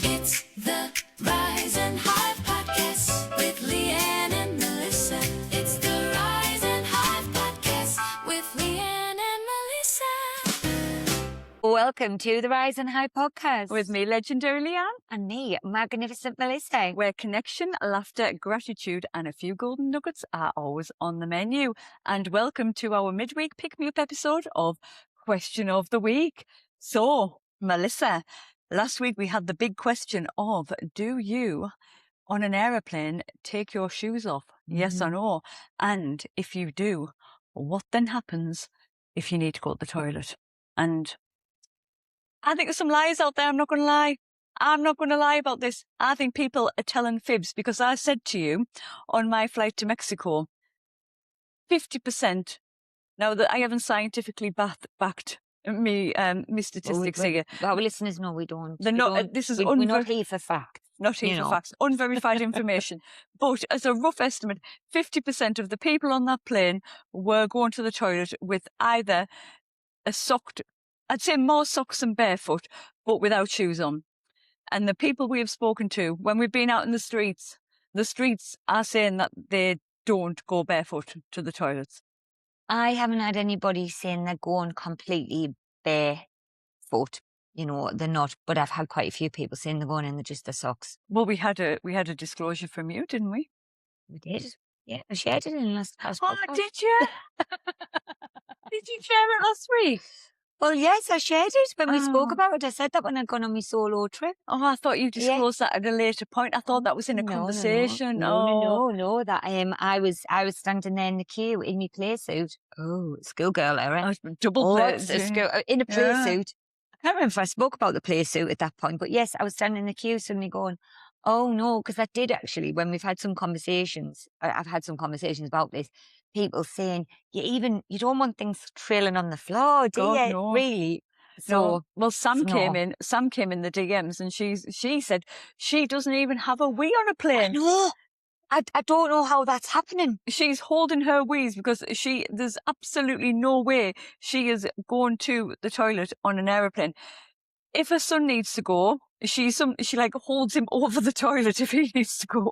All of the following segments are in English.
It's the Rise and Hive podcast with Liane and Melissa. It's the Rise and Hive podcast with Liane and Melissa. Welcome to the Rise and High podcast. With me, legendary Liane. And me, magnificent Melissa. Where connection, laughter, gratitude and a few golden nuggets are always on the menu. And welcome to our midweek pick-me-up episode of Question of the Week. So, Melissa, last week we had the big question of, do you, on an aeroplane, take your shoes off? Yes or no? And if you do, what then happens if you need to go to the toilet? And I think there's some lies out there, I'm not going to lie. I'm not going to lie about this. I think people are telling fibs because I said to you on my flight to Mexico, 50%, now that I haven't scientifically backed me statistics here. Our listeners know we don't. They're not, this is we're not here for facts. Not here for facts, unverified information. But as a rough estimate, 50% of the people on that plane were going to the toilet with either a socked, I'd say more socks than barefoot, but without shoes on. And the people we have spoken to, when we've been out in the streets are saying that they don't go barefoot to the toilets. I haven't had anybody saying they're going completely barefoot. You know, they're not, but I've had quite a few people saying they're going in just their socks. Well, we had a disclosure from you, didn't we? We did. Yeah, I shared it in last podcast. Oh, did you? Did you share it last week? Well, yes, I shared it when we spoke about it. I said that when I'd gone on my solo trip. Oh, I thought you disclosed that at a later point. I thought that was in a conversation. No. That I was standing there in the queue in my play suit. Oh, schoolgirl era. Double play suit. In a play suit. I can't remember if I spoke about the play suit at that point, but yes, I was standing in the queue suddenly going, oh no, because I did actually, when we've had some conversations, I've had some conversations about this, people saying, you don't want things trailing on the floor, do you? No. Really? So, no. Well, Sam came in the DMs and she said she doesn't even have a wee on a plane. No. I don't know how that's happening. She's holding her wheeze because there's absolutely no way she is going to the toilet on an aeroplane. If her son needs to go, she like holds him over the toilet if he needs to go,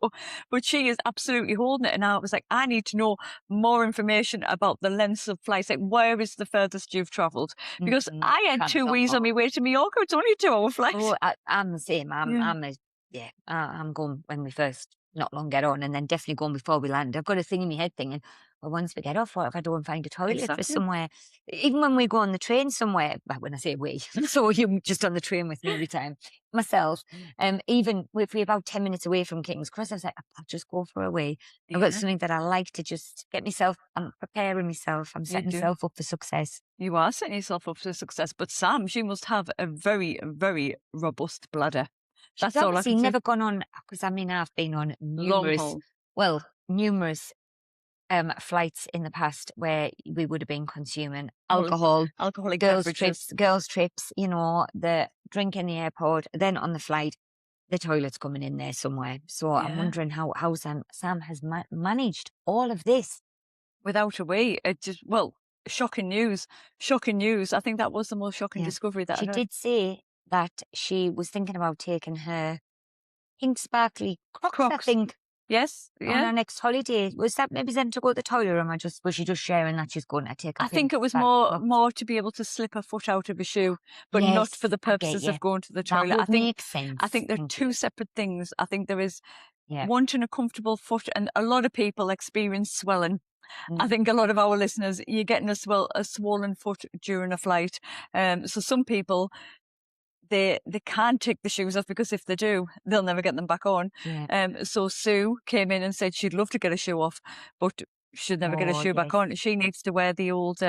but she is absolutely holding it. And I was like, I need to know more information about the lengths of flights. Like, where is the furthest you've travelled? Because I had 2 weeks on my way to Mallorca. It's only a 2-hour flight. Oh, I'm the same. I'm going when we first not long get on, and then definitely going before we land. I've got a thing in my head thinking, well, once we get off, what if I don't find a toilet for somewhere? Even when we go on the train somewhere, well, when I say we, so you're just on the train with me every time, myself, even if we're about 10 minutes away from King's Cross, I was like, I'll just go for a wee. Yeah. I've got something that I like to just get myself, I'm preparing myself, I'm setting myself up for success. You are setting yourself up for success, but Sam, she must have a very, very robust bladder. That's all I can never gone on, because I mean, I've been on numerous flights in the past where we would have been consuming alcoholic girls trips, you know, the drink in the airport, then on the flight, the toilet's coming in there somewhere. So I'm wondering how Sam has managed all of this without a wee. It just, shocking news. I think that was the most shocking discovery that she did say that she was thinking about taking her pink sparkly Crocs. I think. Yes, on our next holiday. Was that maybe then to go to the toilet, or was she just sharing that she's going to take her I think it was more to be able to slip her foot out of a shoe, but not for the purposes of going to the toilet. That would make sense. I think they're two separate things. I think there is wanting a comfortable foot, and a lot of people experience swelling. I think a lot of our listeners, you're getting a swollen foot during a flight. So some people, they can't take the shoes off, because if they do, they'll never get them back on. So Sue came in and said she'd love to get a shoe off, but she'd never get a shoe back on. She needs to wear the old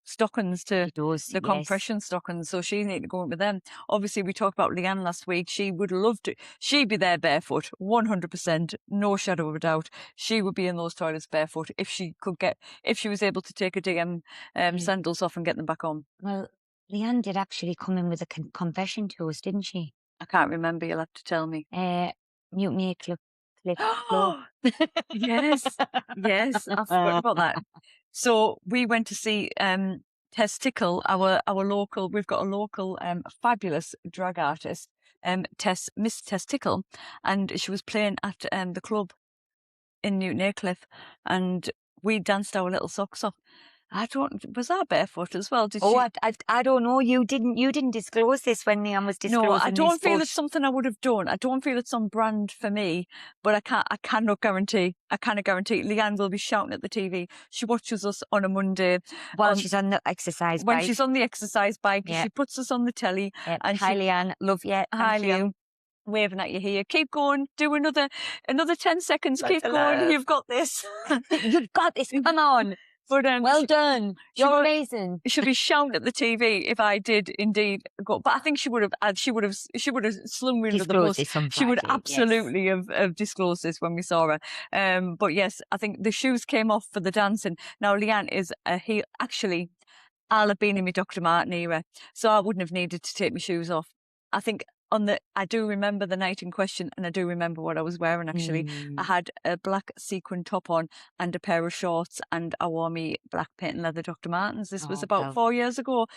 stockings, the compression stockings, so she needs to go in with them. Obviously, we talked about Liane last week. She would love to. She'd be there barefoot, 100%, no shadow of a doubt. She would be in those toilets barefoot if she was able to take her DM sandals off and get them back on. Well, Liane did actually come in with a confession to us, didn't she? I can't remember. You'll have to tell me. Mutiny clip. Yes, I forgot about that. So we went to see Testicle, our local. We've got a local fabulous drag artist Miss Testicle, and she was playing at the club in Newton Aycliffe, and we danced our little socks off. Was I barefoot as well? Did she? I don't know. You didn't disclose this when Liane was disclosing No, I don't this, feel but it's something I would have done. I don't feel it's on brand for me, but I cannot guarantee. Liane will be shouting at the TV. She watches us on a Monday. while she's on the exercise When bike. she's on the exercise bike, Yeah. she puts us on the telly. Yeah. And Hi, Liane. Love you. Hi, Thank you. Liane. Waving at you here. Keep going. Do another 10 seconds. Lots Keep of going. love. You've got this. You've got this. Come on. But Well done. You're would- amazing. she'll be shouting at the TV if I did indeed go. But I think she would have slung me under the Disclose bus. this on She would Friday, yes. absolutely have disclosed this when we saw her. But yes, I think the shoes came off for the dancing. Now Liane is a heel. Actually, I'll have been in my Dr. Martin era, so I wouldn't have needed to take my shoes off. I think I do remember the night in question, and I do remember what I was wearing actually. I had a black sequin top on and a pair of shorts, and I wore me black patent and leather Dr. Martens. This was about 4 years ago.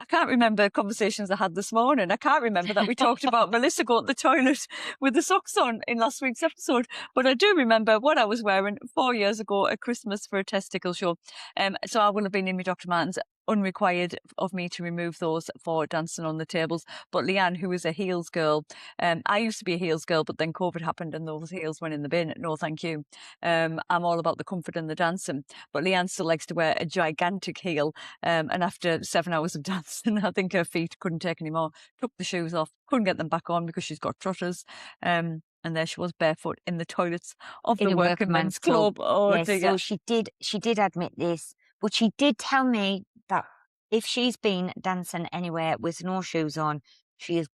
I can't remember conversations I had this morning. I can't remember that we talked about Melissa going to the toilet with the socks on in last week's episode. But I do remember what I was wearing 4 years ago at Christmas for a testicle show. So I will have been in my Dr. Martens, unrequired of me to remove those for dancing on the tables. But Liane, who is a heels girl, I used to be a heels girl, but then COVID happened and those heels went in the bin. No, thank you. I'm all about the comfort and the dancing. But Liane still likes to wear a gigantic heel. And after 7 hours of dancing, I think her feet couldn't take any more. Took the shoes off, couldn't get them back on because she's got trotters. And there she was barefoot in the toilets of the Workman's Club. Oh, yes, dear. so she did admit this, but she did tell me that if she's been dancing anywhere with no shoes on, she is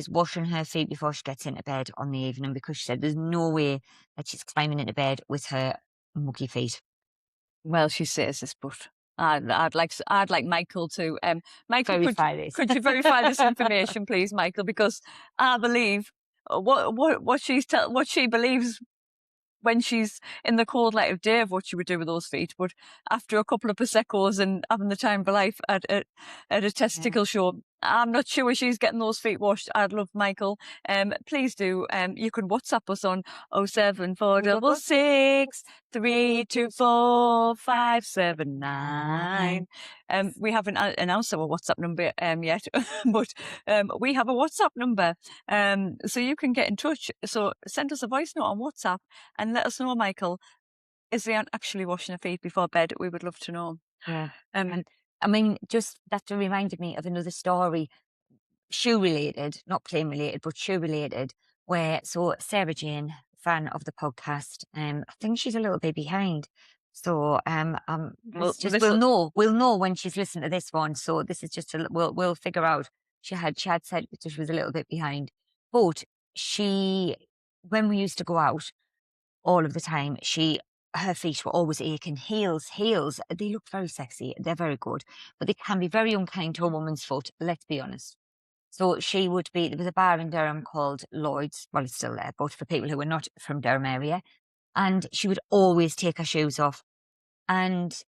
washing her feet before she gets into bed on the evening, because she said there's no way that she's climbing into bed with her mucky feet. Well, she says this, but I'd like Michael to Michael, Verify this. could you verify this information, please, Michael? Because I believe what she believes when she's in the cold light of day of what she would do with those feet. But after a couple of Prosecco's and having the time of her life at a testicle show, I'm not sure she's getting those feet washed. I'd love Michael. Please do. You can WhatsApp us on 07466 324 579. We haven't announced our WhatsApp number yet, but we have a WhatsApp number, so you can get in touch. So send us a voice note on WhatsApp and let us know, Michael, is Liane actually washing her feet before bed? We would love to know. Yeah. And I mean, just that reminded me of another story, shoe related, not plane related, but shoe related, where Sarah Jane, fan of the podcast, I think she's a little bit behind. So we'll know when she's listening to this one. So this is just we'll figure out. She had said that she was a little bit behind, but when we used to go out all of the time, her feet were always aching. Heels, they look very sexy. They're very good, but they can be very unkind to a woman's foot. Let's be honest. So there was a bar in Durham called Lloyd's. Well, it's still there, but for people who were not from Durham area. And she would always take her shoes off. And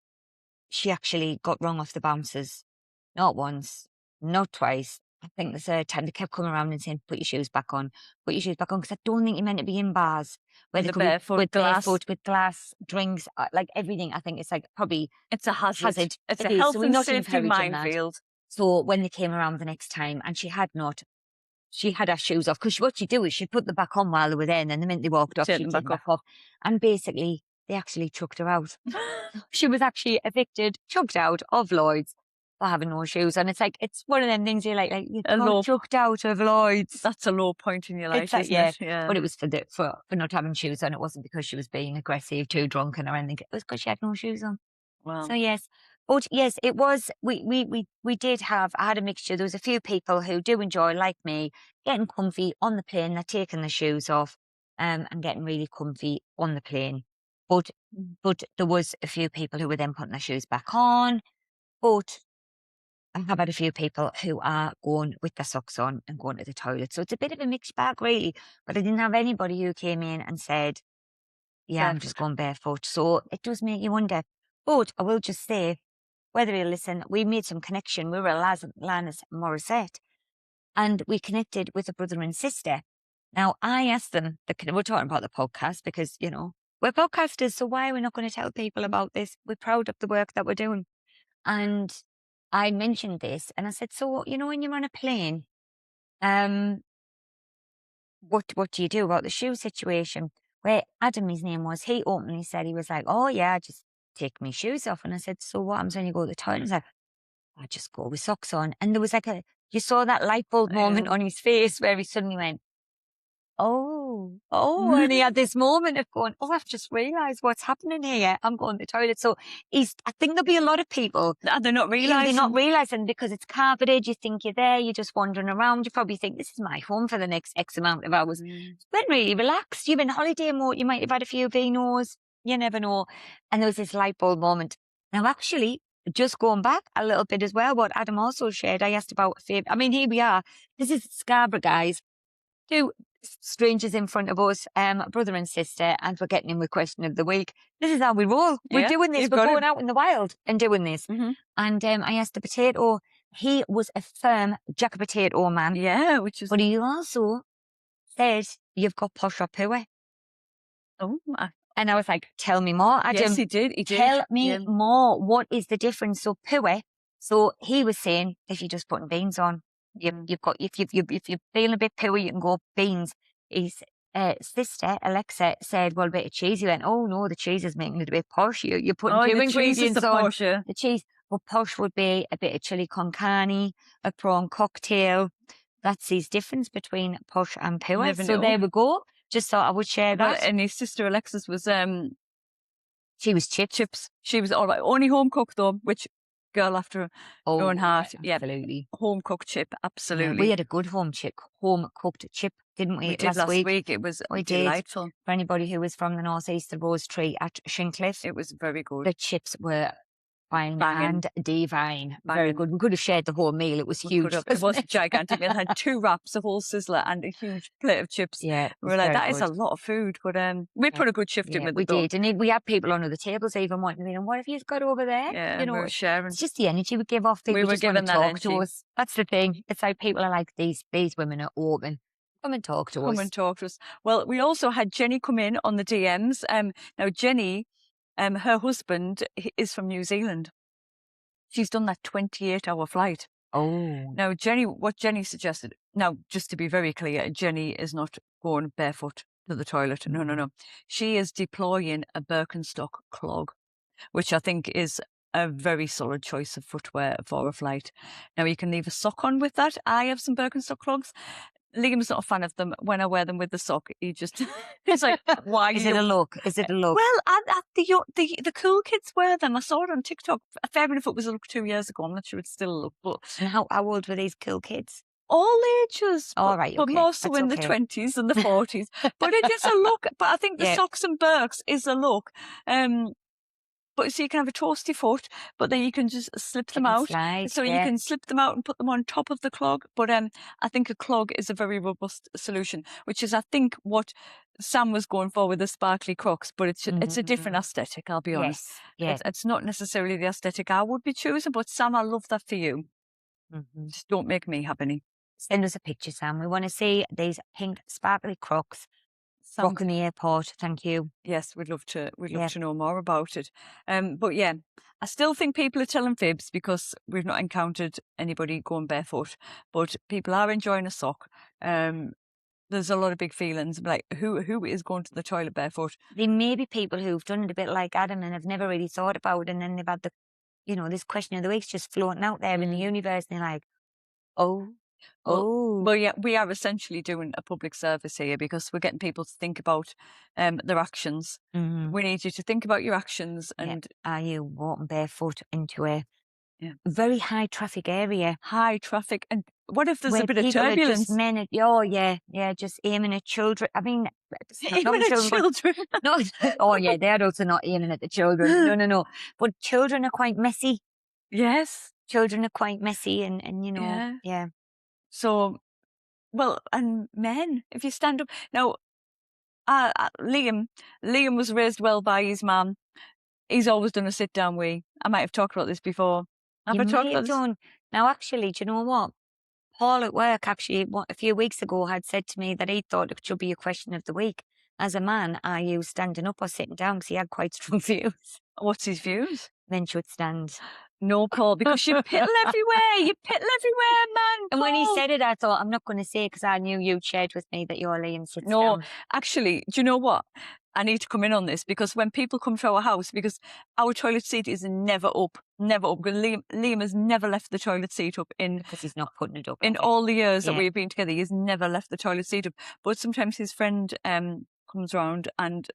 she actually got rung off the bouncers. Not once, not twice. I think the third time they kept coming around and saying, put your shoes back on, because I don't think you're meant to be in bars where they could barefoot, with barefoot, with glass, drinks, like everything. I think it's like probably it's a hazard. It's a is. health So we're and not safety encouraging that. minefield. So when they came around the next time, and she had her shoes off, because what she'd do is she'd put them back on while they were there, and then the minute they walked off, she'd take them back off. And basically, they actually chucked her out. She was actually evicted, chucked out of Lloyd's for having no shoes. And it's like, it's one of them things you're like you got chucked out of Lloyd's. That's a low point in your life, isn't it? Yeah. But it was for not having shoes on. It wasn't because she was being aggressive, too drunken or anything. It was because she had no shoes on. Wow. So yes. But yes, it was, I had a mixture. There was a few people who do enjoy, like me, getting comfy on the plane. They're taking the shoes off and getting really comfy on the plane. But there was a few people who were then putting their shoes back on. But I have had a few people who are going with their socks on and going to the toilet. So it's a bit of a mixed bag, really. But I didn't have anybody who came in and said, yeah, I'm just going barefoot. So it does make you wonder. But I will just say, whether you listen, we made some connection. We were at Alanis Morissette. and we connected with a brother and sister. Now, I asked them, we're talking about the podcast because, you know, we're podcasters, so why are we not going to tell people about this? We're proud of the work that we're doing. And I mentioned this and I said, so, you know, when you're on a plane, what do you do about the shoe situation? Where Adam, his name was, he openly said, he was like, oh yeah, just take my shoes off. And I said, so what happens when you go to the toilet? He's like, I just go with socks on. And there was like you saw that light bulb moment on his face where he suddenly went, oh, and he had this moment of going, oh, I've just realised what's happening here. I'm going to the toilet. So I think there'll be a lot of people. They're not realising. They're not realising because it's carpeted. You think you're there. You're just wandering around. You probably think this is my home for the next X amount of hours. But really relaxed. You've been holiday mode. You might have had a few vinos. You never know. And there was this light bulb moment. Now, actually, just going back a little bit as well, what Adam also shared, I asked about a favourite. I mean, here we are. This is Scarborough, guys. Two strangers in front of us, brother and sister, and we're getting in with question of the week. This is how we roll. We're doing this. We're going out in the wild and doing this. And I asked the potato. He was a firm jack potato man. Yeah, which is. But he also said, "You've got posh or pooey." Oh, and I was like, "Tell me more, Adam." Yes, he did. Tell me more. What is the difference? So pooey. So he was saying, if you're just putting beans on. You've got if you're feeling a bit pooey, you can go beans. His sister Alexa said, "Well, a bit of cheese." He went, "Oh no, the cheese is making it a bit posh. You're putting two ingredients on the cheese." But posh would be a bit of chili con carne, a prawn cocktail. That's his difference between posh and pooey. So there we go. Just thought I would share that. And his sister Alexis was she was chips. She was all right. Only home cooked though, which. Girl after her own heart. Yeah, absolutely. Home cooked chip, absolutely. Yeah, we had a good home cooked chip, didn't we? We did last week. It was delightful. For anybody who was from the northeast, the Rose Tree at Shincliffe. It was very good. The chips were fine and divine. Very good. We could have shared the whole meal. It was huge. It was gigantic. It had 2 wraps, a whole sizzler and a huge plate of chips. Yeah. We were like, that is a lot of food. But we put a good shift in with it. We did. And we had people under the tables even wanting to know, what have you got over there? Yeah, you know, we were sharing. It's just the energy we give off. People just want to talk to us. That's the thing. It's like people are like, these women are open. Come and talk to us. Come and talk to us. Well, we also had Jenny come in on the DMs. Now, Jenny, her husband is from New Zealand. She's done that 28-hour flight. Oh. Now, what Jenny suggested, now, just to be very clear, Jenny is not going barefoot to the toilet. No. She is deploying a Birkenstock clog, which I think is a very solid choice of footwear for a flight. Now, you can leave a sock on with that. I have some Birkenstock clogs. Liam's not a fan of them. When I wear them with the sock, he's like, why? Is it a look? Is it a look? Well, the cool kids wear them. I saw it on TikTok. Fair enough, it was a look 2 years ago. I'm not sure it's still a look. But and how old were these cool kids? All ages. All right, but more so in the 20s and the 40s. But it is a look. But I think the socks and Birks is a look. But so you can have a toasty foot, but then you can just slip them out. Slide, so you can slip them out and put them on top of the clog. But I think a clog is a very robust solution, which is, I think, what Sam was going for with the sparkly Crocs. But it's a different aesthetic, I'll be honest. Yes. It's not necessarily the aesthetic I would be choosing, but Sam, I love that for you. Just don't make me have any. Send us a picture, Sam. We want to see these pink sparkly Crocs. Rock in the airport, thank you. Yes, we'd love to know more about it. But yeah, I still think people are telling fibs because we've not encountered anybody going barefoot. But people are enjoying a sock. There's a lot of big feelings like who is going to the toilet barefoot? There may be people who've done it a bit like Adam and have never really thought about it, and then they've had this question of the week's just floating out there in the universe, and they're like, Well, yeah, we are essentially doing a public service here because we're getting people to think about their actions. We need you to think about your actions. And are you walking barefoot into a very high traffic area? High traffic. And what if there's where a bit of turbulence? Just aiming at children. I mean, aiming at children. No, they're also not aiming at the children. No. But children are quite messy. Yes. Children are quite messy and yeah. So, well, and men, if you stand up. Now, Liam was raised well by his mum. He's always done a sit-down wee. I might have talked about this before. Have I talked about this? Now, actually, do you know what? Paul at work actually a few weeks ago had said to me that he thought it should be a question of the week. As a man, are you standing up or sitting down? Because he had quite strong views. What's his views? Men should stand. No, Paul, because you pittle everywhere. You pittle everywhere, man. And when he Paul. said it, I thought, I'm not going to say it because I knew you'd shared with me that your Liam sits No, down. actually, do you know what? I need to come in on this because when people come to our house, because our toilet seat is never up. Because Liam has never left the toilet seat up Because he's not putting it up. in all the years that we've been together. He's never left the toilet seat up. But sometimes his friend comes round and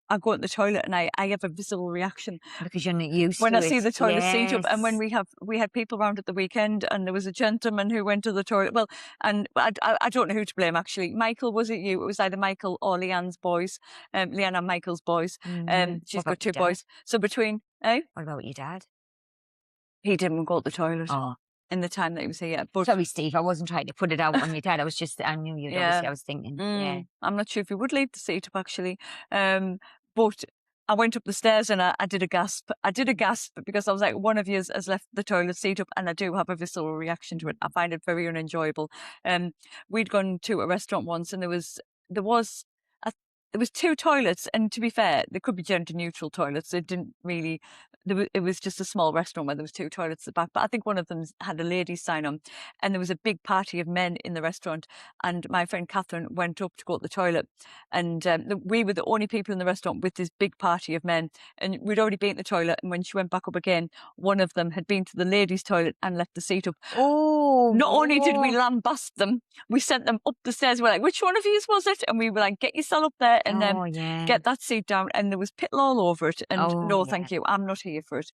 I go in the toilet and I have a visceral reaction. Because you're not used when to I it. see the toilet seat up. And Yes. when we had people round at the weekend and there was a gentleman who went to the toilet. Well, and I don't know who to blame actually. Michael, was it you? It was either Michael or Leanne's boys. Leanne and Michael's boys. She's What got about two your dad? boys. So between, What about your dad? he didn't go to the toilet Oh, in the time that he was here. But sorry, Steve. I wasn't trying to put it out on your dad. I knew you'd obviously. I was thinking, yeah. I'm not sure if he would leave the seat up actually. But I went up the stairs and I did a gasp. I did a gasp because I was like, one of you has left the toilet seat up, and I do have a visceral reaction to it. I find it very unenjoyable. We'd gone to a restaurant once and there was two toilets, and to be fair, they could be gender neutral toilets. It didn't really. It was just a small restaurant where there was two toilets at the back. But I think one of them had a ladies' sign on, and there was a big party of men in the restaurant. And my friend Catherine went up to go to the toilet, and we were the only people in the restaurant with this big party of men. And we'd already been at the toilet, and when she went back up again, one of them had been to the ladies' toilet and left the seat up. Oh, not only did we lambast them, we sent them up the stairs. We're like, which one of you was it? And we were like, get yourself up there and then get that seat down. And there was pittle all over it. And no, thank you. I'm not here for it.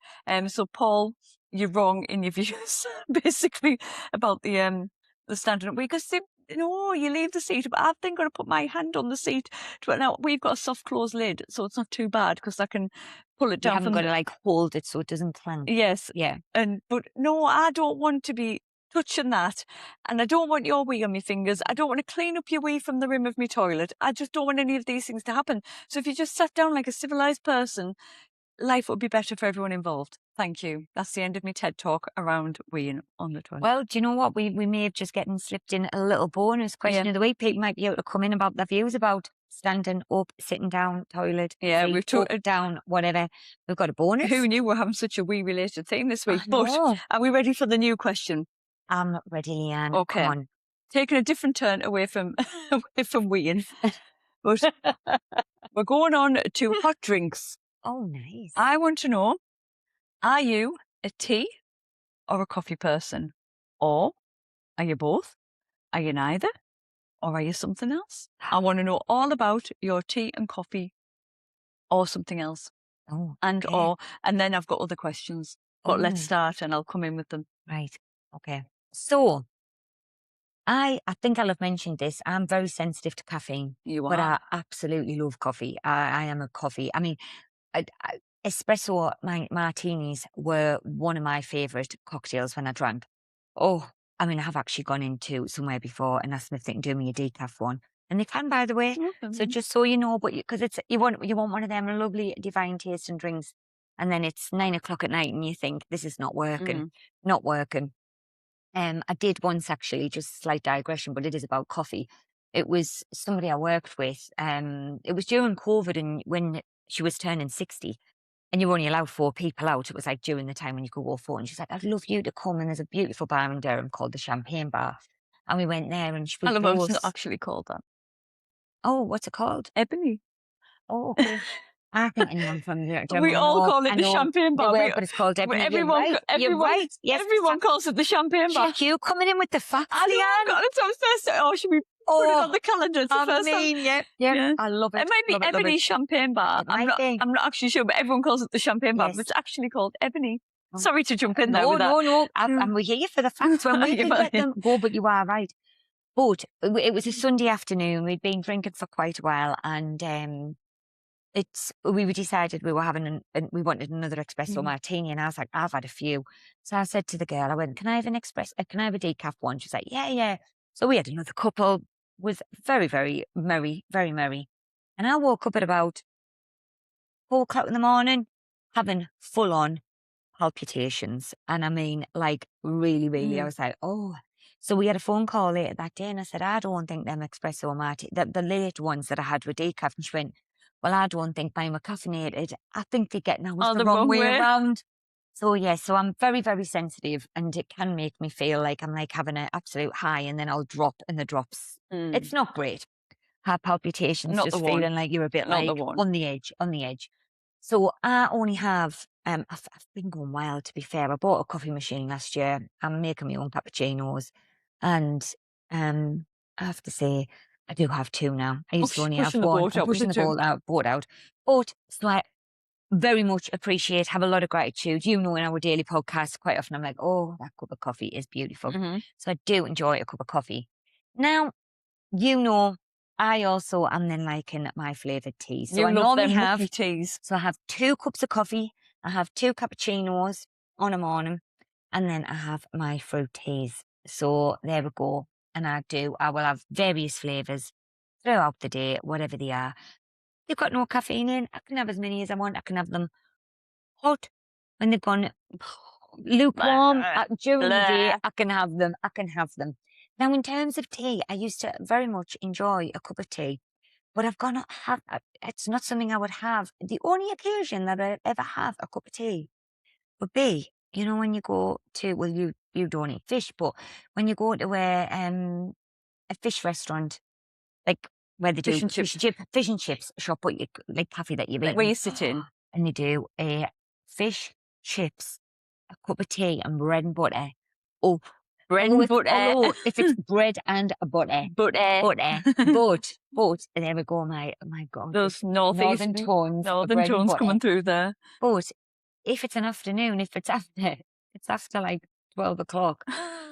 So Paul, you're wrong in your views, basically, about the standing up. Because you leave the seat up. I've then got to put my hand on the seat. Now we've got a soft close lid, so it's not too bad because I can pull it down. You haven't got to like hold it so it doesn't clank. Yes. Yeah. But no, I don't want to be touching that, and I don't want your wee on my fingers. I don't want to clean up your wee from the rim of my toilet. I just don't want any of these things to happen. So if you just sat down like a civilized person, life would be better for everyone involved. Thank you. That's the end of my TED talk around weeing on the toilet. Well, do you know what? We may have just slipped in a little bonus question of the week. People might be able to come in about their views about standing up, sitting down, toilet. Yeah, we've talked down, whatever. We've got a bonus. Who knew we're having such a wee related theme this week? But are we ready for the new question? I'm ready, Liane. Okay. Come on. Taking a different turn away from weeing. But we're going on to hot drinks. Oh, nice. I want to know, are you a tea or a coffee person? Or are you both? Are you neither? Or are you something else? I want to know all about your tea and coffee or something else. Oh, and then I've got other questions. But let's start and I'll come in with them. Right. Okay. So I think I'll have mentioned this. I'm very sensitive to caffeine. You are. But I absolutely love coffee. I am a coffee. I mean, espresso martinis were one of my favourite cocktails when I drank. Oh, I mean, I've actually gone into somewhere before and asked them if they can do me a decaf one. And they can, by the way. So just so you know, but because you want one of them lovely divine tasting drinks, and then it's 9 o'clock at night and you think this is not working, not working. I did once actually, just a slight digression, but it is about coffee. It was somebody I worked with. It was during COVID and when she was turning 60 and you were only allowed 4 people out. It was like during the time when you could go 4. And she's like, I'd love you to come. And there's a beautiful bar in Durham called the Champagne Bar. And we went there and she was it's not actually called that. Oh, what's it called? Ebony. Oh, okay. I think anyone from there. We all call it the Champagne Bar. But it's called Ebony. Everyone calls it the Champagne Bar. Check you coming in with the facts, I know, Liane. it's on first. Oh, should we put it on the calendar? It's the first time. Yeah. I love it. It might be Ebony Champagne Bar. I'm not actually sure, but everyone calls it the Champagne Bar. But it's actually called Ebony. Sorry to jump in there with that. No. And we're here for the facts when we can get them. Go, but you are right. But it was a Sunday afternoon. We'd been drinking for quite a while, and we decided we were we wanted another espresso martini, and I was like, I've had a few. So I said to the girl, I went, can I have can I have a decaf one? She's like, yeah. So we had another couple, was very, very merry, very merry. And I woke up at about 4 o'clock in the morning, having full on palpitations. And I mean, like really, really, I was like, oh, So we had a phone call later that day, and I said, I don't think them espresso martini, the late ones that I had with decaf, and she went, well, I don't think mine were caffeinated. I think they're getting ours the wrong way around. So yeah, so I'm very, very sensitive, and it can make me feel like I'm like having an absolute high, and then I'll drop, and the drops. It's not great. Heart palpitations, Not just the one. feeling like you're a bit Not the like one. on the edge, on the edge. So I only have, I've been going wild, to be fair. I bought a coffee machine last year. I'm making my own cappuccinos, and I have to say, I do have two now. I used to only have Pushing the one. boat I'm out with pushing the the two. boat out. But so I very much appreciate, have a lot of gratitude. You know, in our daily podcast, quite often I'm like, oh, that cup of coffee is beautiful. So I do enjoy a cup of coffee. Now, you know, I also am then liking my flavoured tea. So I normally have teas. So I have 2 cups of coffee, I have 2 cappuccinos on a morning, and then I have my fruit teas. So there we go. And I will have various flavours throughout the day, whatever they are. They've got no caffeine in. I can have as many as I want. I can have them hot when they've gone lukewarm during the day. I can have them. I can have them. Now, in terms of tea, I used to very much enjoy a cup of tea, but I've got to have, it's not something I would have. The only occasion that I ever have a cup of tea would be, you know, when you go to, well, you don't eat fish, but when you go to a fish restaurant, like where they do fish and chips shop, but like cafe that you've Like eaten. where you sit in. And they do a fish, chips, a cup of tea, and bread and butter. Oh, Bread and butter. Although if it's bread and butter, butter. but there we go, my God, Those northern tones coming through there. But if it's an afternoon, if it's after like 12 o'clock,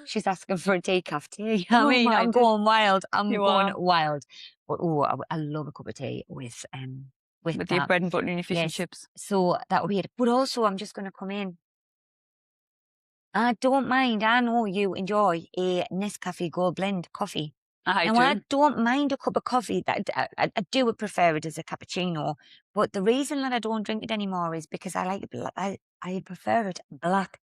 she's asking for a decaf tea. I mean, I'm going wild. I'm going wild. But I love a cup of tea with your bread and butter and your fish and chips. So that would be it. But also, I'm just going to come in. I don't mind. I know you enjoy a Nescafé Gold Blend coffee. I don't mind a cup of coffee. I do prefer it as a cappuccino. But the reason that I don't drink it anymore is because I prefer it black.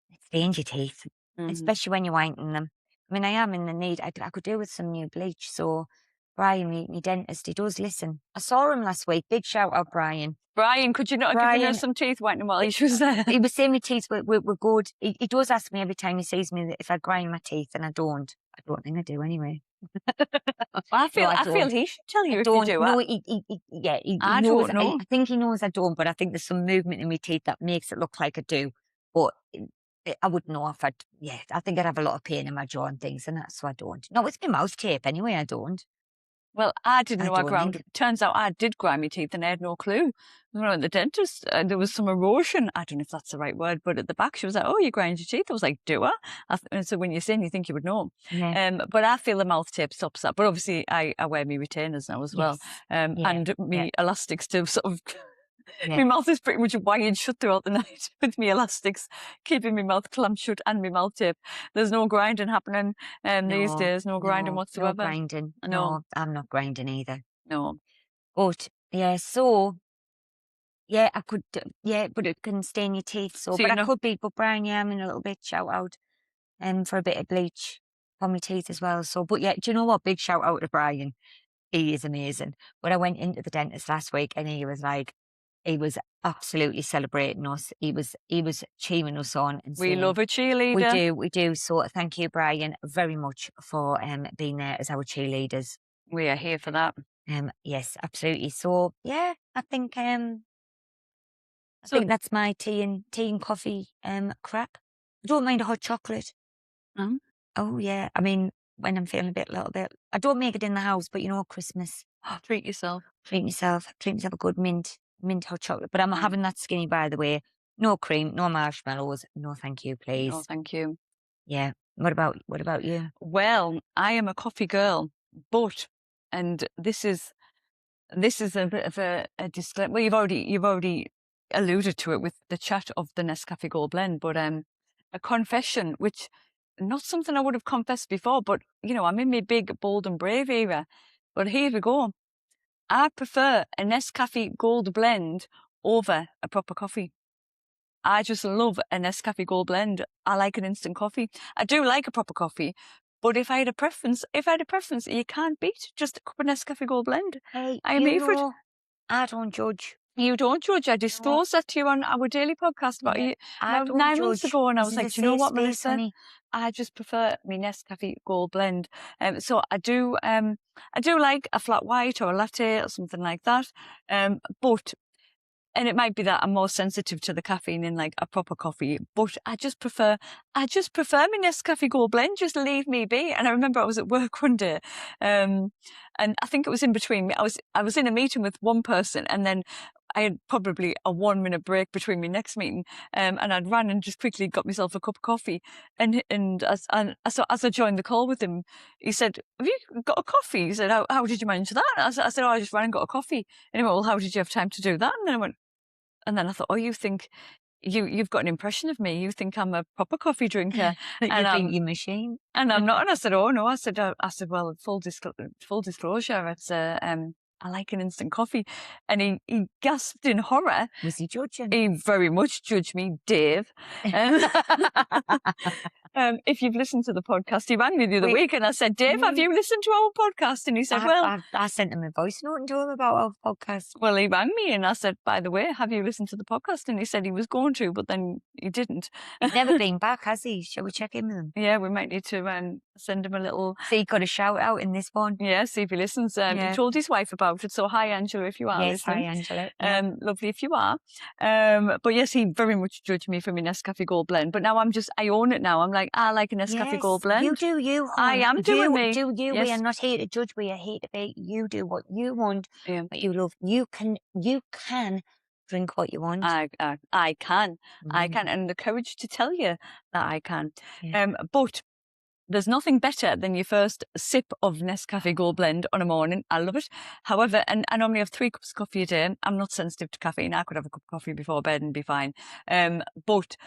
It stains your teeth, especially when you're whitening them. I mean, I am in the need. I could do with some new bleach. So Brian, my dentist, he does listen. I saw him last week. Big shout out, Brian. Brian, could you not have given us some teeth whitening while he was there? He was saying my teeth were good. He does ask me every time he sees me if I grind my teeth, and I don't. I don't think I do anyway. I feel he should tell you if you do. No, he I knows. don't know. I think he knows I don't, but I think there's some movement in my teeth that makes it look like I do. But I wouldn't know if I think I'd have a lot of pain in my jaw and things, and that's why I don't. No, it's my mouth tape anyway, I don't. Well, I didn't know I ground. Turns out I did grind my teeth and I had no clue. When I went to the dentist, there was some erosion. I don't know if that's the right word, but at the back she was like, "Oh, you grind your teeth." I was like, "Do I?" And so when you're saying, you think you would know. Yeah. But I feel the mouth tape stops that. But obviously, I wear my retainers now as well, and me elastics to sort of. My mouth is pretty much wired shut throughout the night with me elastics, keeping my mouth clamped shut and my mouth tape. There's no grinding happening these days, no grinding whatsoever. No grinding. No, I'm not grinding either. No. But, I could, but it can stain your teeth. I could be, but Brian, I'm in a little bit shout out for a bit of bleach on my teeth as well. So, but do you know what? Big shout out to Brian. He is amazing. But I went into the dentist last week and he was absolutely celebrating us. He was cheering us on and saying, we love a cheerleader. We do. So thank you, Brian, very much for being there as our cheerleaders. We are here for that. Yes, absolutely. So I think I think that's my tea and coffee crack. I don't mind a hot chocolate. Oh yeah. I mean, when I'm feeling a little bit. I don't make it in the house, but Christmas. Treat yourself. Treat myself a good mint hot chocolate. But I'm having that skinny, by the way. No cream, no marshmallows. No, thank you, please. No, thank you. Yeah. What about you? Well, I am a coffee girl, but, and this is a bit of a disclaimer. Well, you've already alluded to it with the chat of the Nescafé Gold Blend, but a confession, which not something I would have confessed before, but I'm in my big, bold and brave era. But here we go. I prefer a Nescafé Gold Blend over a proper coffee. I just love a Nescafé Gold Blend. I like an instant coffee. I do like a proper coffee. But if I had a preference, you can't beat just a cup of Nescafé Gold Blend. Hey, I'm you here for it. know, I don't judge. You don't judge. I disclosed that to you on our daily podcast about Yeah, I about don't 9 months judge. ago, and I This was is a like, do you know safe what, space, Melissa? honey. I just prefer my Nescafé Gold Blend. So I do like a flat white or a latte or something like that. But and it might be that I'm more sensitive to the caffeine in like a proper coffee, but I just prefer my Nescafé Gold Blend. Just leave me be. And I remember I was at work one day, and I think it was in between. I was in a meeting with one person, and then I had probably a 1 minute break between my next meeting, and I'd ran and just quickly got myself a cup of coffee. And as I joined the call with him, he said, "Have you got a coffee?" He said, "How did you manage that?" I said, "Oh, I just ran and got a coffee." And he went, "Well, how did you have time to do that?" And then I went. And then I thought, oh, you think you've got an impression of me. You think I'm a proper coffee drinker, That and you I'm think you're machine. and I'm not. And I said, oh no. I said, well, full disclosure, it's I like an instant coffee. And he gasped in horror. Was he judging? He very much judged me, Dave. If you've listened to the podcast, he rang me the other week and I said, Dave, have you listened to our podcast? And he said, I sent him a voice note and told him about our podcast. Well, he rang me and I said, by the way, have you listened to the podcast? And he said he was going to, but then he didn't. He's never been back, has he? Shall we check in with him? Yeah, we might need to send him a little... So he got a shout out in this one. Yeah, see if he listens. He told his wife about it. So hi, Angela, if you are listening. Yes, hi, Angela. Lovely if you are. But yes, he very much judged me for my Nescafé Gold Blend. But now I own it now. I'm like, I like a Nescafé Gold Blend. You do you, hon. I am doing me. Do you. Yes. We are not here to judge. We are here to be. You do what you want, what you love. You can drink what you want. I can. I can. And the courage to tell you that I can. Yeah. But there's nothing better than your first sip of Nescafé Gold Blend on a morning. I love it. However, and I normally have 3 cups of coffee a day. I'm not sensitive to caffeine. I could have a cup of coffee before bed and be fine. But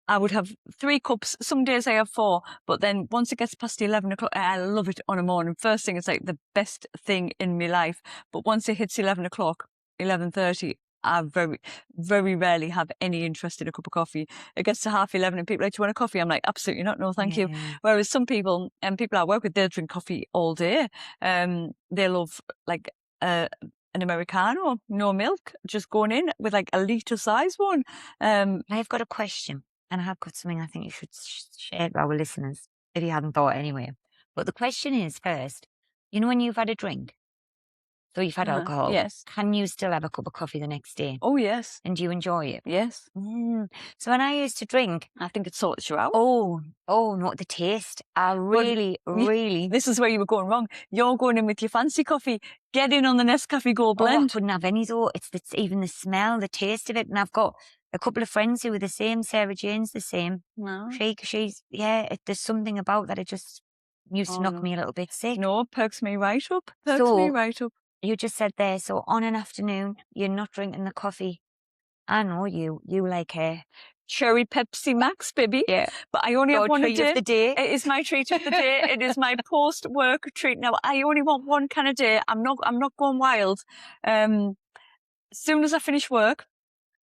I would have 3 cups. Some days I have 4. But then once it gets past 11 o'clock, I love it on a morning. First thing, it's like the best thing in my life. But once it hits 11 o'clock, 11:30, I very, very rarely have any interest in a cup of coffee. It gets to 11:30 and people are like, do you want a coffee? I'm like, absolutely not. No, thank you. Whereas some people and people I work with, they'll drink coffee all day. They love like an Americano, no milk, just going in with like a litre size one. I've got a question and I have got something I think you should share with our listeners if you hadn't thought anyway. But the question is first, you know when you've had a drink? So you've had alcohol. Yes. Can you still have a cup of coffee the next day? Oh, yes. And do you enjoy it? Yes. So when I used to drink... I think it sorts you out. Oh, not the taste. I really... This is where you were going wrong. You're going in with your fancy coffee. Get in on the Nescafé Gold Blend. I couldn't have any though. It's even the smell, the taste of it. And I've got a couple of friends who are the same. Sarah Jane's the same. No. There's something about that. It just used to knock me a little bit sick. No, perks me right up. You just said there, so on an afternoon, you're not drinking the coffee. I know you like a cherry Pepsi Max, baby. Yeah. But I only have one treat of the day. It is my treat of the day. It is my post-work treat. Now, I only want one can a day. I'm not going wild. As soon as I finish work,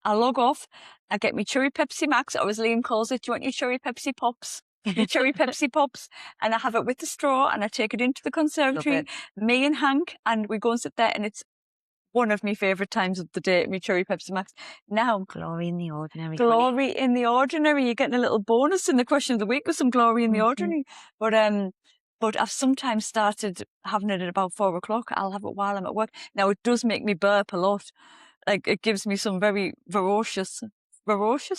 I log off. I get my cherry Pepsi Max, or as Liane calls it, do you want your cherry Pepsi Pops? Your cherry Pepsi Pops, and I have it with the straw, and I take it into the conservatory, me and Hank, and we go and sit there, and it's one of my favourite times of the day, my cherry Pepsi Max. Now, glory in the ordinary. Glory in the ordinary. You're getting a little bonus in the question of the week with some glory in the ordinary. But I've sometimes started having it at about 4 o'clock. I'll have it while I'm at work. Now, it does make me burp a lot. Like, it gives me some very ferocious,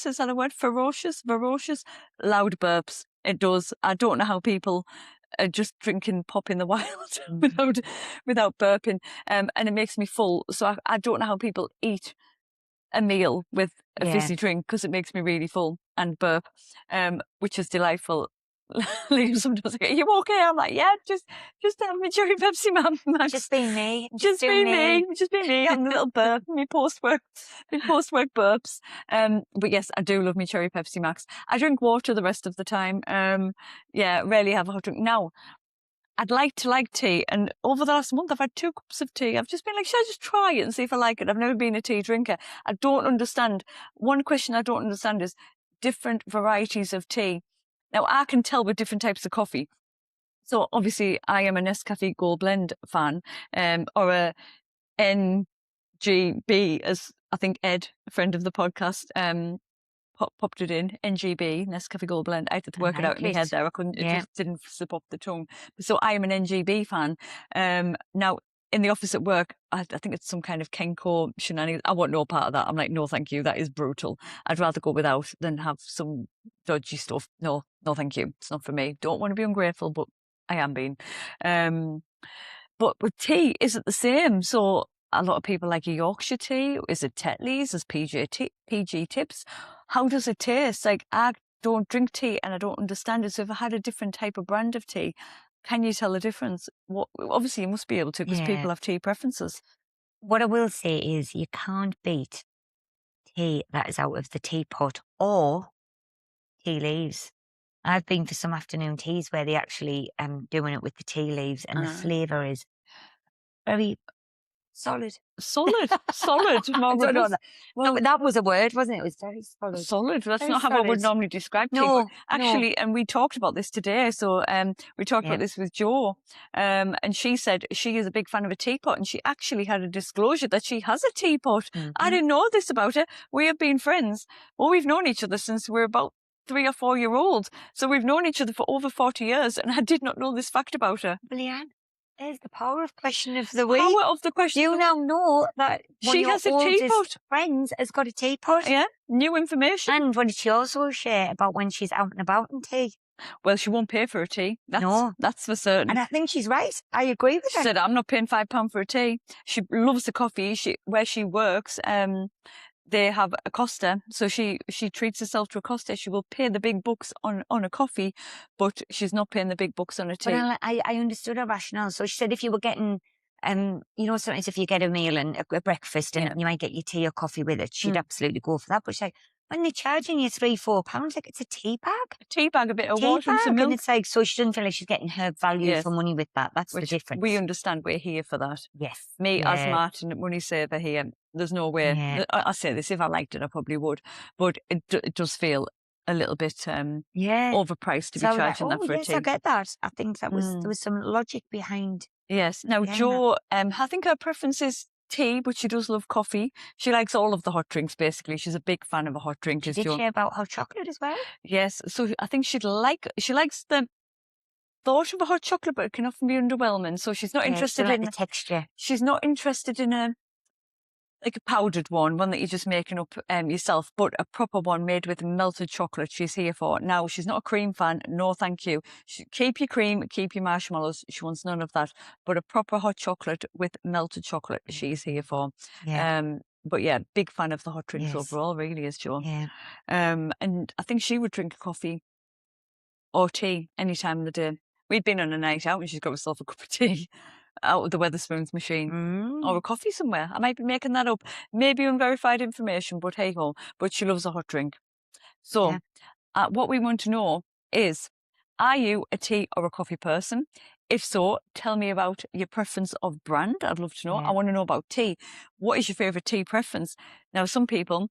is that a word? Ferocious, loud burps. It does. I don't know how people are just drinking pop in the wild without burping. And it makes me full. So I don't know how people eat a meal with a fizzy drink, because it makes me really full and burp, which is delightful. Sometimes like, are you okay? I'm like, yeah, just have my cherry Pepsi Max. Just be me. Just be me. I'm a little burp. My post-work burps. But yes, I do love my cherry Pepsi Max. I drink water the rest of the time. Rarely have a hot drink. Now, I'd like to like tea. And over the last month, I've had 2 cups of tea. I've just been like, should I just try it and see if I like it? I've never been a tea drinker. I don't understand. One question I don't understand is different varieties of tea. Now, I can tell with different types of coffee. So obviously, I am a Nescafé Gold Blend fan, or a NGB, as I think Ed, a friend of the podcast, popped it in, NGB, Nescafé Gold Blend. I had to work it out in my head there. I couldn't, it just didn't slip off the tongue. So I am an NGB fan. Now, in the office at work, I think it's some kind of Kenko shenanigans. I want no part of that. I'm like, no, thank you. That is brutal. I'd rather go without than have some dodgy stuff. No, thank you. It's not for me. Don't want to be ungrateful, but I am being. But with tea, is it the same? So a lot of people like a Yorkshire tea. Is it Tetley's? Is PG Tips? How does it taste? Like, I don't drink tea and I don't understand it. So if I had a different type of brand of tea, can you tell the difference? Obviously, you must be able to, because people have tea preferences. What I will say is you can't beat tea that is out of the teapot or tea leaves. I've been for some afternoon teas where they actually doing it with the tea leaves, and the flavour is very solid. Solid. Well, that was a word, wasn't it? It was very solid. Solid. That's very not how I would normally describe tea. No, actually, and we talked about this today. So we talked about this with Jo, and she said she is a big fan of a teapot, and she actually had a disclosure that she has a teapot. I didn't know this about her. We have been friends. Well, we've known each other since we're about 3 or 4 years old. So we've known each other for over 40 years, and I did not know this fact about her. Liane, there's the power of question of the week. Power of the question. You now know that she has a teapot. Friends has got a teapot. Yeah, new information. And what did she also share about when she's out and about in tea? Well, she won't pay for a tea. That's for certain. And I think she's right. I agree with her. She said, I'm not paying £5 for a tea. She loves the coffee. Where she works, they have a Costa, so she treats herself to a Costa. She will pay the big bucks on a coffee, but she's not paying the big bucks on a tea. But I understood her rationale. So she said if you were getting, sometimes if you get a meal and a breakfast and you might get your tea or coffee with it, she'd absolutely go for that. But she's like, when they're charging you £3-4, like, it's a tea bag. A tea bag, a bit of water and some milk. And it's like, so she doesn't feel like she's getting her value for money with that. That's the difference. We understand. We're here for that. Yes. Me as Martin, money saver here, there's no way. Yeah. I say this, if I liked it, I probably would. But it does feel a little bit overpriced to be charging that for a tea. I get that. I think there was some logic behind. Yes. Now, Jo, I think her preference is tea, but she does love coffee. She likes all of the hot drinks, basically. She's a big fan of a hot drink. Did she about hot chocolate as well? Yes. So I think she likes the thought of a hot chocolate, but it can often be underwhelming. So she's not interested in the texture. She's not interested in a powdered one that you're just making up yourself, but a proper one made with melted chocolate she's here for. Now, she's not a cream fan. No, thank you. Keep your cream, keep your marshmallows. She wants none of that. But a proper hot chocolate with melted chocolate she's here for. Yeah. But yeah, big fan of the hot drinks overall, really, is Jo. Yeah. And I think she would drink a coffee or tea any time of the day. We'd been on a night out and she's got herself a cup of tea out of the Wetherspoons machine or a coffee somewhere. I might be making that up. Maybe unverified information, but hey ho. But she loves a hot drink. So what we want to know is, are you a tea or a coffee person? If so, tell me about your preference of brand. I'd love to know. I want to know about tea. What is your favourite tea preference? Now, some people,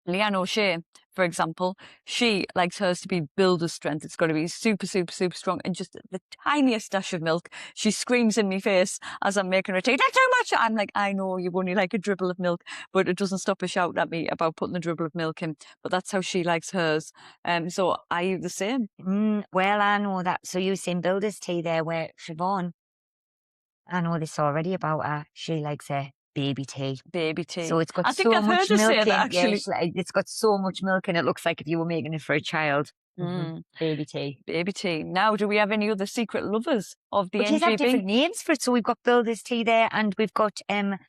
Liane O'Shea, for example, she likes hers to be builder's strength. It's got to be super, super, super strong and just the tiniest dash of milk. She screams in my face as I'm making her tea, "That's too much!" I'm like, I know you only like a dribble of milk, but it doesn't stop her shouting at me about putting a dribble of milk in. But that's how she likes hers. So are you the same? Well, I know that. So you were saying builder's tea there, where Siobhan, I know this already about her. She likes her baby tea. Baby tea. So it's got so much milk in it. Actually. It's got so much milk in it. It looks like if you were making it for a child. Baby tea. Baby tea. Now, do we have any other secret lovers of the NGB? We have different names for it. So we've got builder's tea there, and we've got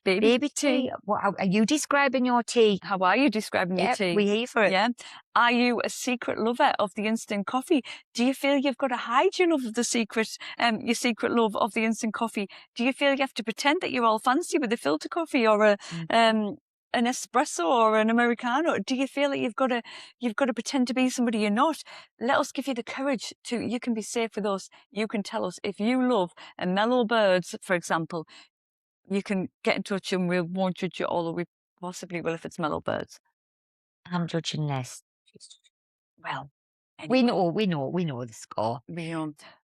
baby tea. How are you describing your tea? How are you describing your tea? We're here for it. Yeah. Are you a secret lover of the instant coffee? Do you feel you've got to hide your love of the your secret love of the instant coffee? Do you feel you have to pretend that you're all fancy with a filter coffee or a an espresso or an Americano? Do you feel that you've got to pretend to be somebody you're not? Let us give you the courage to, you can be safe with us. You can tell us if you love a Mellow Birds, for example, you can get in touch and we won't judge you, although we possibly will if it's Mellow Birds. I'm judging less. Well, We anyway. know the score.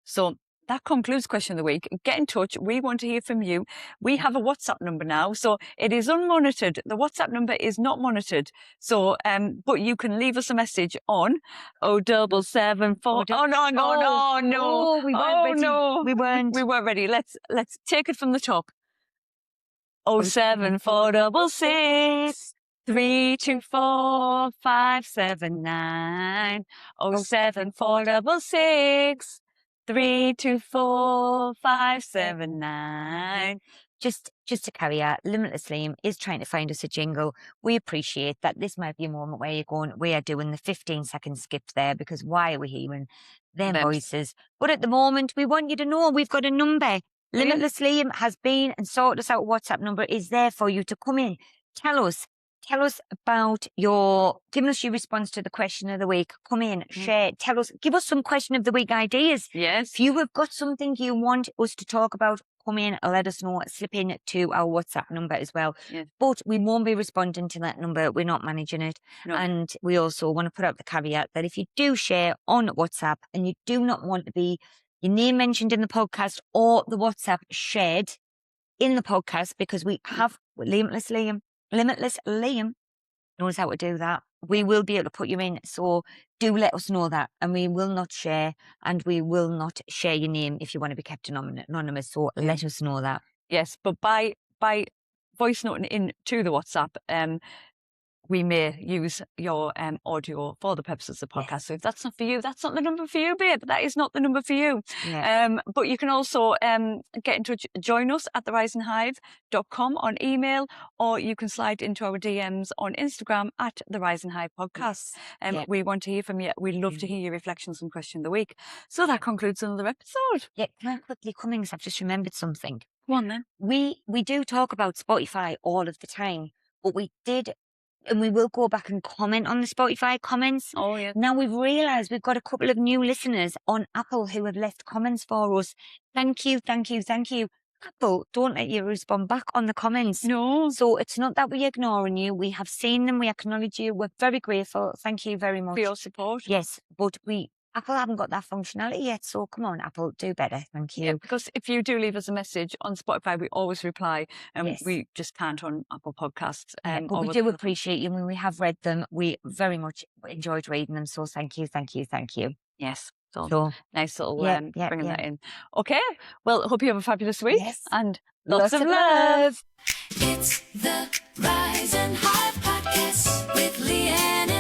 So that concludes Question of the Week. Get in touch. We want to hear from you. We have a WhatsApp number now, so it is unmonitored. The WhatsApp number is not monitored. So, but you can leave us a message on 0774. Oh no, Oh, we weren't ready. no, We weren't. we weren't ready. Let's take it from the top. 07466 324 579. 07466 324 579. Just to carry out, Limitless Liam is trying to find us a jingle. We appreciate that. This might be a moment where you're going, we are doing the 15-second skip there because why are we hearing their voices? But at the moment, we want you to know we've got a number. Limitless Liam has been and sorted us out. WhatsApp number is there for you to come in. Tell us about giving us your response to the question of the week. Come in, share, tell us, give us some question of the week ideas. Yes. If you have got something you want us to talk about, come in and let us know. Slip in to our WhatsApp number as well. Yes. But we won't be responding to that number. We're not managing it. No. And we also want to put out the caveat that if you do share on WhatsApp and you do not want to be your name mentioned in the podcast or the WhatsApp shared in the podcast, because we have Limitless Liam knows how to do that. We will be able to put you in. So do let us know that. And we will not share, and we will not share your name if you want to be kept anonymous. So let us know that. Yes, but by voice noting in to the WhatsApp, we may use your audio for the purposes of the podcast. Yes. So if that's not for you, that's not the number for you, babe. That is not the number for you. Yeah. But you can also get in touch, join us at theriseandhive.com on email, or you can slide into our DMs on Instagram at the Rise and Hive Podcast. Yes. We want to hear from you. We love to hear your reflections and question of the week. So that concludes another episode. Yeah, can I quickly, Cummings, I've just remembered something. Go on then. We do talk about Spotify all of the time, but we did. And we will go back and comment on the Spotify comments. Oh, yeah. Now we've realised we've got a couple of new listeners on Apple who have left comments for us. Thank you. Apple don't let you respond back on the comments. No. So it's not that we're ignoring you. We have seen them. We acknowledge you. We're very grateful. Thank you very much. For your support. Yes, but Apple haven't got that functionality yet, so come on, Apple, do better. Thank you. Yeah, because if you do leave us a message on Spotify, we always reply, and we just can't on Apple Podcasts. But we do appreciate you. When we have read them, we very much enjoyed reading them. So thank you. Yes. So nice little bringing that in. Okay. Well, hope you have a fabulous week. Yes. And lots of love. It's the Rise and Hive Podcast with Liane.